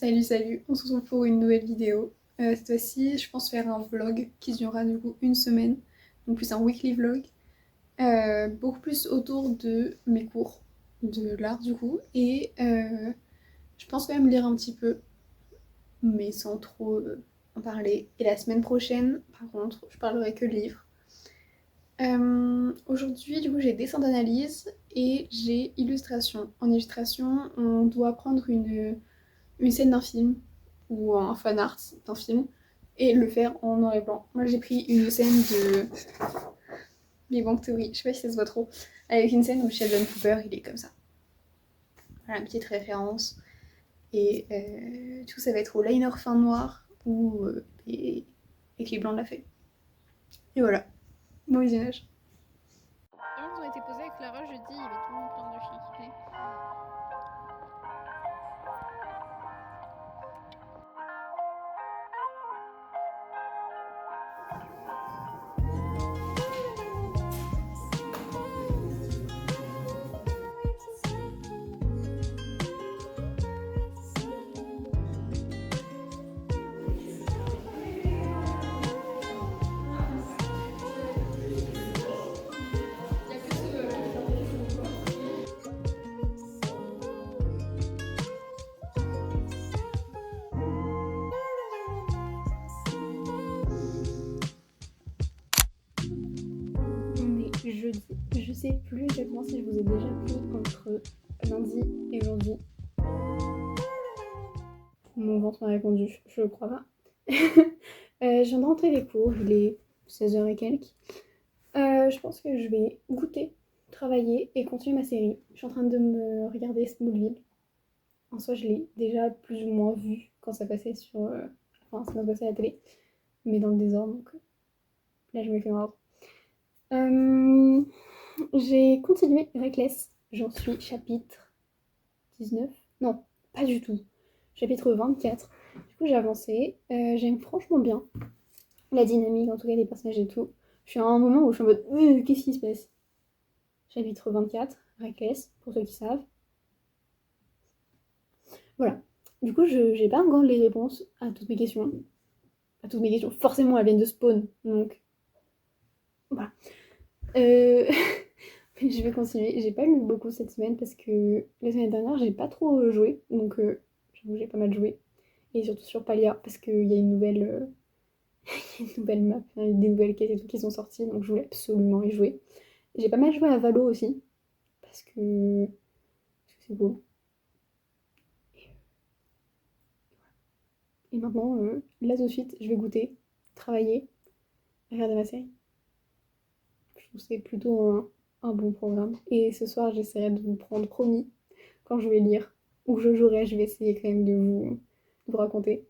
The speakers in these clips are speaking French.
Salut, salut, on se retrouve pour une nouvelle vidéo. Cette fois-ci, je pense faire un vlog qui durera du coup une semaine, donc plus un weekly vlog, beaucoup plus autour de mes cours de l'art du coup, et je pense quand même lire un petit peu, mais sans trop en parler. Et la semaine prochaine, par contre, je parlerai que livres. Aujourd'hui, du coup, j'ai dessin d'analyse et j'ai illustration. En illustration, on doit prendre une scène d'un film ou un fan art d'un film et le faire en noir et blanc. Moi j'ai pris une scène de Big Bang Theory, je sais pas si ça se voit trop, avec une scène où Sheldon Cooper il est comme ça. Voilà, une petite référence. Et du coup ça va être au liner fin noir ou écrit blanc de la feuille. Et voilà, bon visionnage. Avant qu'ils ont été posés avec Clara jeudi, il y avait tout le monde plein de chiens qui venaient. On est jeudi, je sais plus exactement si je vous ai déjà pris entre lundi et aujourd'hui. Mon ventre m'a répondu, je crois pas. Je viens de rentrer des cours, il est 16h et quelques. Je pense que je vais goûter, travailler et continuer ma série. Je suis en train de me regarder Smallville. En soi, je l'ai déjà plus ou moins vu quand ça passait sur. Enfin, ça m'a passé à la télé, mais dans le désordre, donc là, je me fais mordre. J'ai continué Reckless. J'en suis chapitre 19. Non, pas du tout. Chapitre 24. Du coup, j'ai avancé. J'aime franchement bien la dynamique, en tout cas, des personnages et tout. Je suis à un moment où je suis en mode qu'est-ce qui se passe? Chapitre 24, Reckless, pour ceux qui savent. Voilà. Du coup, je n'ai pas encore les réponses à toutes mes questions. À toutes mes questions. Forcément, elles viennent de Spawn. Donc, voilà. Je vais continuer. J'ai pas lu beaucoup cette semaine parce que la semaine dernière, j'ai pas trop joué. Donc, j'avoue, j'ai pas mal joué. Et surtout sur Palia parce qu'il y a une nouvelle, une nouvelle map, hein, des nouvelles quêtes et tout qui sont sorties. Donc, je voulais absolument y jouer. J'ai pas mal joué à Valo aussi parce que c'est beau. Et maintenant, là tout de suite, je vais goûter, travailler, regarder ma série. Je trouve que c'est plutôt un bon programme. Et ce soir, j'essaierai de vous prendre promis quand je vais lire ou je jouerai. Je vais essayer quand même de vous raconter.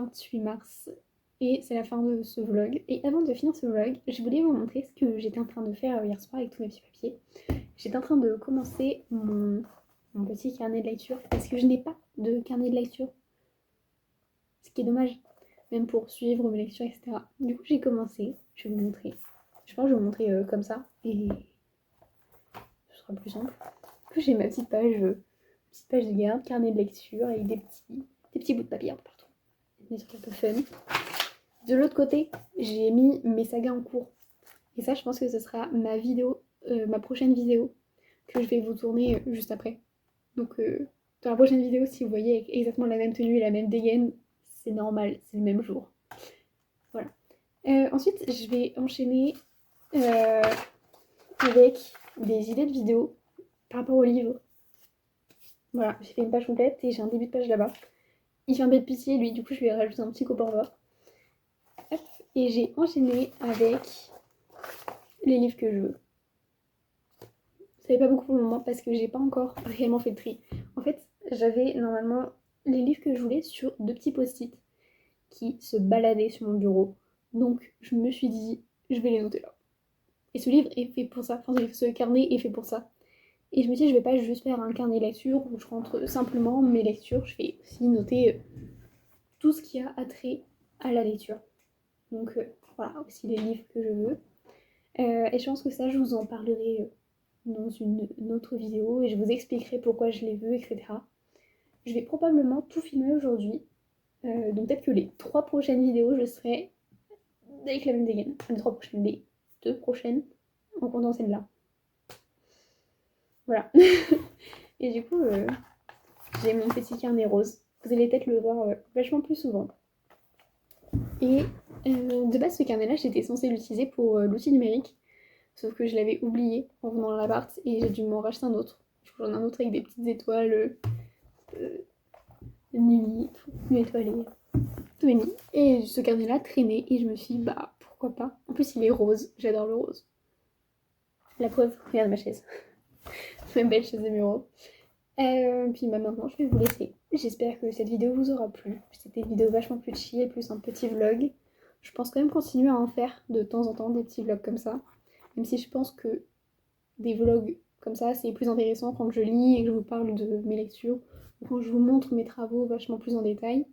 28 mars et c'est la fin de ce vlog. Et avant de finir ce vlog, je voulais vous montrer ce que j'étais en train de faire hier soir avec tous mes petits papiers. J'étais en train de commencer mon petit carnet de lecture parce que je n'ai pas de carnet de lecture. Ce qui est dommage, même pour suivre mes lectures, etc. Du coup, j'ai commencé, je vais vous montrer. Je pense que je vais vous montrer comme ça et ce sera plus simple. Du coup, j'ai ma petite page de garde, carnet de lecture avec des petits bouts de papier un peu partout. Des trucs un peu fun. De l'autre côté, j'ai mis mes sagas en cours. Et ça, je pense que ce sera ma prochaine vidéo que je vais vous tourner juste après. Donc, dans la prochaine vidéo, si vous voyez exactement la même tenue et la même dégaine, c'est normal, c'est le même jour. Voilà. Ensuite, je vais enchaîner avec des idées de vidéos par rapport au livre. Voilà, j'ai fait une page complète et j'ai un début de page là-bas. Il fait un peu de pitié, lui, du coup, je vais rajouter un petit copain bas. Hop, et j'ai enchaîné avec les livres que je veux. Ça n'est pas beaucoup pour le moment parce que j'ai pas encore réellement fait le tri. En fait, j'avais normalement les livres que je voulais sur 2 petits post-it qui se baladaient sur mon bureau. Donc, je me suis dit, je vais les noter là. Et ce livre est fait pour ça, enfin, ce carnet est fait pour ça. Et je me dis, je vais pas juste faire un carnet lecture où je rentre simplement mes lectures, je vais aussi noter tout ce qui a attrait à la lecture. Donc voilà, aussi les livres que je veux. Et je pense que ça, je vous en parlerai dans une autre vidéo et je vous expliquerai pourquoi je les veux, etc. Je vais probablement tout filmer aujourd'hui. Donc peut-être que les 3 prochaines vidéos, je serai avec la même dégaine. Enfin, les 3 prochaines, les 2 prochaines, en comptant celle-là. Voilà. Et du coup, j'ai mon petit carnet rose. Vous allez peut-être le voir vachement plus souvent. Et de base, ce carnet-là, j'étais censée l'utiliser pour l'outil numérique. Sauf que je l'avais oublié en venant à l'appart et j'ai dû m'en racheter un autre. J'en ai un autre avec des petites étoiles, nuit, tout étoilé, tout mignon. Et ce carnet-là traînait et je me suis dit, bah pourquoi pas. En plus, il est rose, j'adore le rose. La preuve, regarde ma chaise. Ma belle chaise de bureau. Puis bah, maintenant, je vais vous laisser. J'espère que cette vidéo vous aura plu. C'était une vidéo vachement plus chill, plus un petit vlog. Je pense quand même continuer à en faire de temps en temps des petits vlogs comme ça. Même si je pense que des vlogs comme ça, c'est plus intéressant quand je lis et que je vous parle de mes lectures ou quand je vous montre mes travaux vachement plus en détail.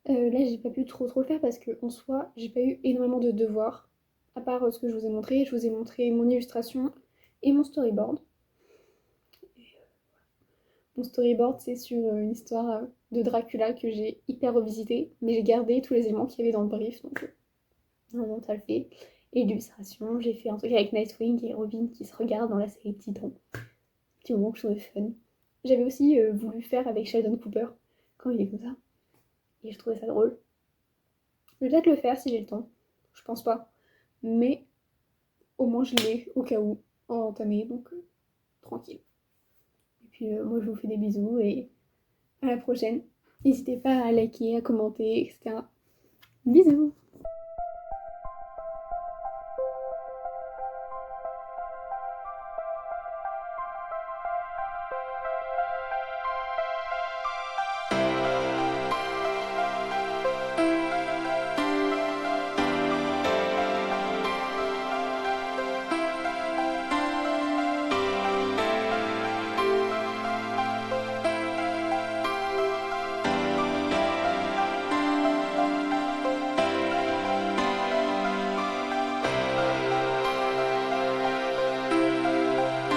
Là, j'ai pas pu trop le faire parce qu'en soi, j'ai pas eu énormément de devoirs. À part ce que je vous ai montré mon illustration et mon storyboard. Mon storyboard, c'est sur une histoire de Dracula que j'ai hyper revisité, mais j'ai gardé tous les éléments qu'il y avait dans le brief, donc vraiment ça le fait. Et l'illustration, j'ai fait un truc avec Nightwing et Robin qui se regardent dans la série Titan. Petit moment que je trouvais fun. J'avais aussi voulu faire avec Sheldon Cooper quand il est comme ça. Et je trouvais ça drôle. Je vais peut-être le faire si j'ai le temps. Je pense pas. Mais au moins je l'ai au cas où entamé, donc tranquille. Et puis moi je vous fais des bisous et à la prochaine. N'hésitez pas à liker, à commenter, etc. Bisous!